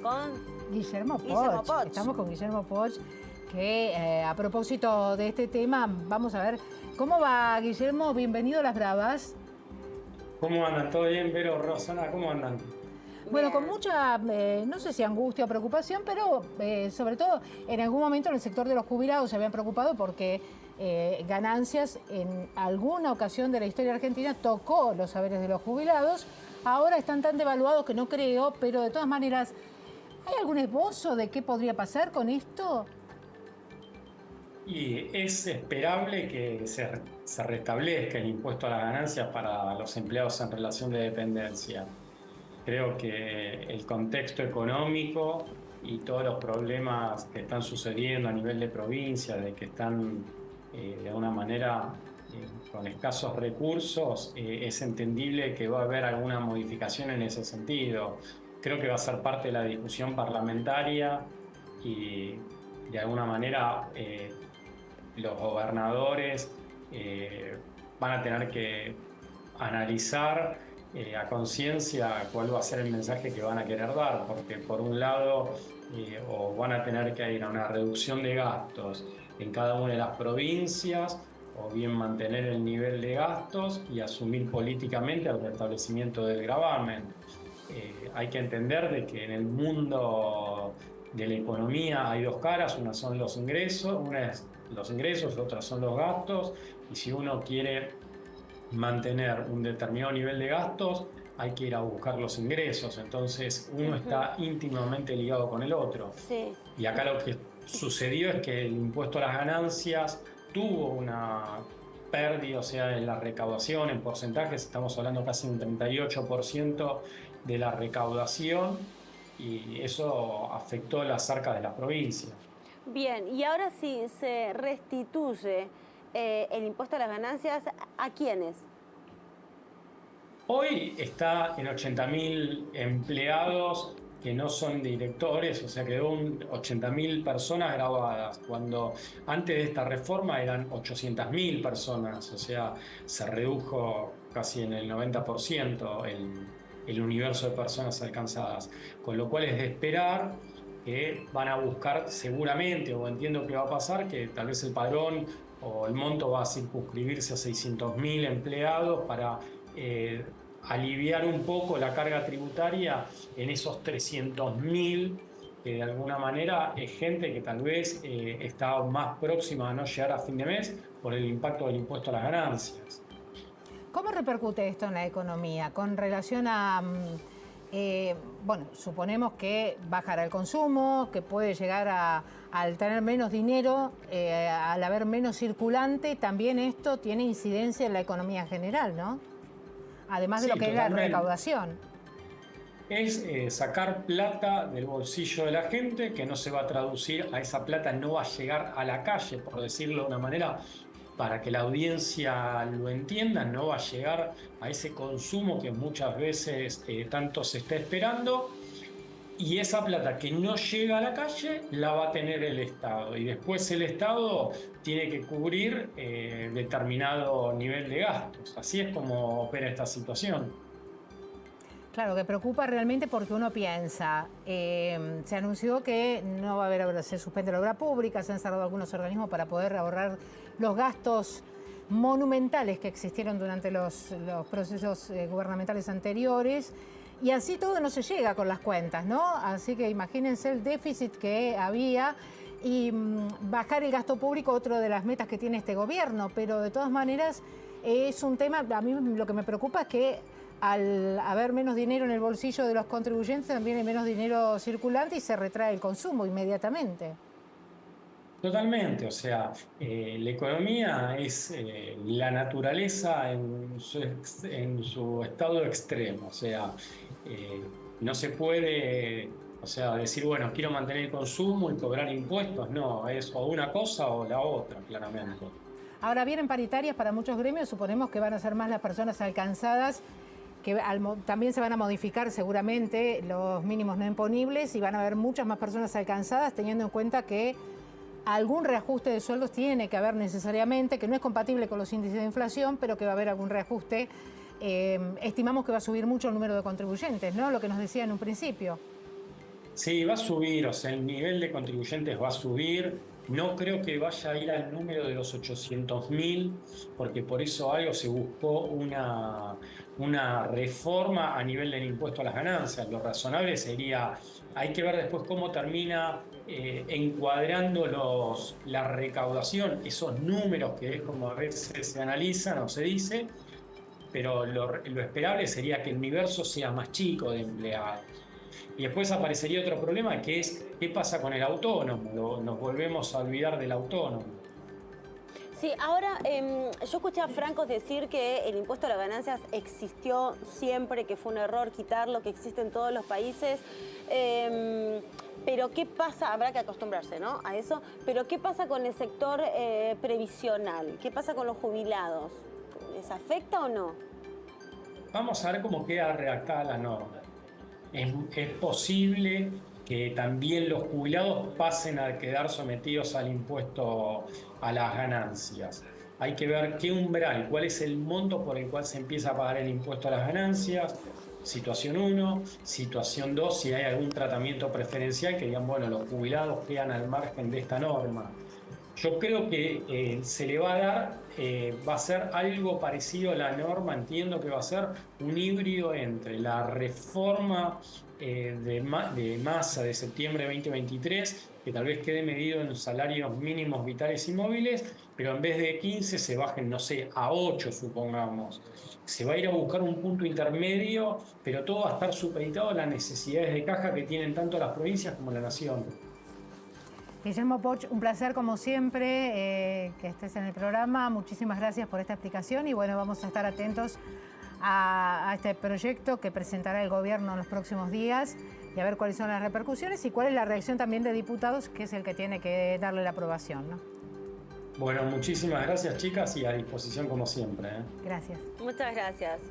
con Guillermo Poch. Estamos con Guillermo Poch, que a propósito de este tema, vamos a ver, ¿cómo va, Guillermo? Bienvenido a Las Bravas. ¿Cómo andan? ¿Todo bien, Vero, Rosana? ¿Cómo andan? Bueno, con mucha, no sé si angustia o preocupación, pero sobre todo en algún momento en el sector de los jubilados se habían preocupado porque ganancias en alguna ocasión de la historia argentina tocó los saberes de los jubilados. Ahora están tan devaluados que no creo, pero de todas maneras, ¿hay algún esbozo de qué podría pasar con esto? Y es esperable que se restablezca el impuesto a las ganancias para los empleados en relación de dependencia. Creo que el contexto económico y todos los problemas que están sucediendo a nivel de provincia, de que están de alguna manera con escasos recursos, es entendible que va a haber alguna modificación en ese sentido. Creo que va a ser parte de la discusión parlamentaria y de alguna manera los gobernadores van a tener que analizar a conciencia cuál va a ser el mensaje que van a querer dar, porque por un lado o van a tener que ir a una reducción de gastos en cada una de las provincias, o bien mantener el nivel de gastos y asumir políticamente el restablecimiento del gravamen. Hay que entender de que en el mundo de la economía hay dos caras, una son los ingresos, otras son los gastos, y si uno quiere mantener un determinado nivel de gastos, hay que ir a buscar los ingresos. Entonces uno está íntimamente ligado con el otro. Sí. Y acá lo que sucedió es que el impuesto a las ganancias tuvo una pérdida, o sea, en la recaudación, en porcentajes, estamos hablando casi un 38% de la recaudación, y eso afectó las arcas de la provincia. Bien, y ahora sí se restituye el impuesto a las ganancias, ¿a quiénes? Hoy está en 80.000 empleados que no son directores, o sea, quedó 80.000 personas grabadas, cuando antes de esta reforma eran 800.000 personas, o sea, se redujo casi en el 90% el universo de personas alcanzadas, con lo cual es de esperar que van a buscar seguramente, o entiendo que va a pasar, que tal vez el padrón o el monto va a circunscribirse a 600.000 empleados para aliviar un poco la carga tributaria en esos 300.000, que de alguna manera es gente que tal vez está más próxima a no llegar a fin de mes por el impacto del impuesto a las ganancias. ¿Cómo repercute esto en la economía con relación a, bueno, suponemos que bajará el consumo, que puede llegar al tener menos dinero, al haber menos circulante, también esto tiene incidencia en la economía general, ¿no? Además de lo que es la recaudación. Es sacar plata del bolsillo de la gente, que no se va a traducir, a esa plata no va a llegar a la calle, por decirlo de una manera, para que la audiencia lo entienda, no va a llegar a ese consumo que muchas veces tanto se está esperando. Y esa plata que no llega a la calle la va a tener el Estado. Y después el Estado tiene que cubrir determinado nivel de gastos. Así es como opera esta situación. Claro, que preocupa realmente porque uno piensa, se anunció que no va a haber, se suspende la obra pública, se han cerrado algunos organismos para poder ahorrar los gastos monumentales que existieron durante los procesos gubernamentales anteriores. Y así todo no se llega con las cuentas, ¿no? Así que imagínense el déficit que había y bajar el gasto público, otra de las metas que tiene este gobierno. Pero de todas maneras es un tema, a mí lo que me preocupa es que al haber menos dinero en el bolsillo de los contribuyentes también hay menos dinero circulante y se retrae el consumo inmediatamente. Totalmente, o sea, la economía es la naturaleza en su estado extremo, o sea, no se puede, o sea, decir, bueno, quiero mantener el consumo y cobrar impuestos, no, es o una cosa o la otra, claramente. Ahora vienen paritarias para muchos gremios, suponemos que van a ser más las personas alcanzadas, que también se van a modificar seguramente los mínimos no imponibles y van a haber muchas más personas alcanzadas, teniendo en cuenta que algún reajuste de sueldos tiene que haber necesariamente, que no es compatible con los índices de inflación, pero que va a haber algún reajuste. Estimamos que va a subir mucho el número de contribuyentes, ¿no? Lo que nos decía en un principio. Sí, va a subir, o sea, el nivel de contribuyentes va a subir. No creo que vaya a ir al número de los 800.000, porque por eso algo se buscó una reforma a nivel del impuesto a las ganancias. Lo razonable sería, hay que ver después cómo termina encuadrando la recaudación, esos números que es como a veces se analizan o se dice, pero lo esperable sería que el universo sea más chico de empleados. Y después aparecería otro problema que es qué pasa con el autónomo. Nos volvemos a olvidar del autónomo. Sí, ahora yo escuché a Francos decir que el impuesto a las ganancias existió siempre, que fue un error quitarlo, que existe en todos los países. Pero ¿qué pasa? Habrá que acostumbrarse, ¿no?, a eso. Pero ¿qué pasa con el sector previsional? ¿Qué pasa con los jubilados? ¿Les afecta o no? Vamos a ver cómo queda redactada la norma. Es posible que también los jubilados pasen a quedar sometidos al impuesto a las ganancias. Hay que ver qué umbral, cuál es el monto por el cual se empieza a pagar el impuesto a las ganancias. Situación 1, situación 2, si hay algún tratamiento preferencial que digan, bueno, los jubilados quedan al margen de esta norma. Yo creo que se le va a dar, va a ser algo parecido a la norma, entiendo que va a ser un híbrido entre la reforma de masa de septiembre de 2023, que tal vez quede medido en salarios mínimos vitales y móviles, pero en vez de 15 se bajen, no sé, a 8 supongamos. Se va a ir a buscar un punto intermedio, pero todo va a estar supeditado a las necesidades de caja que tienen tanto las provincias como la nación. Guillermo Poch, un placer como siempre que estés en el programa. Muchísimas gracias por esta explicación y bueno, vamos a estar atentos a este proyecto que presentará el gobierno en los próximos días y a ver cuáles son las repercusiones y cuál es la reacción también de diputados, que es el que tiene que darle la aprobación, ¿no? Bueno, muchísimas gracias, chicas, y a disposición como siempre. Gracias. Muchas gracias.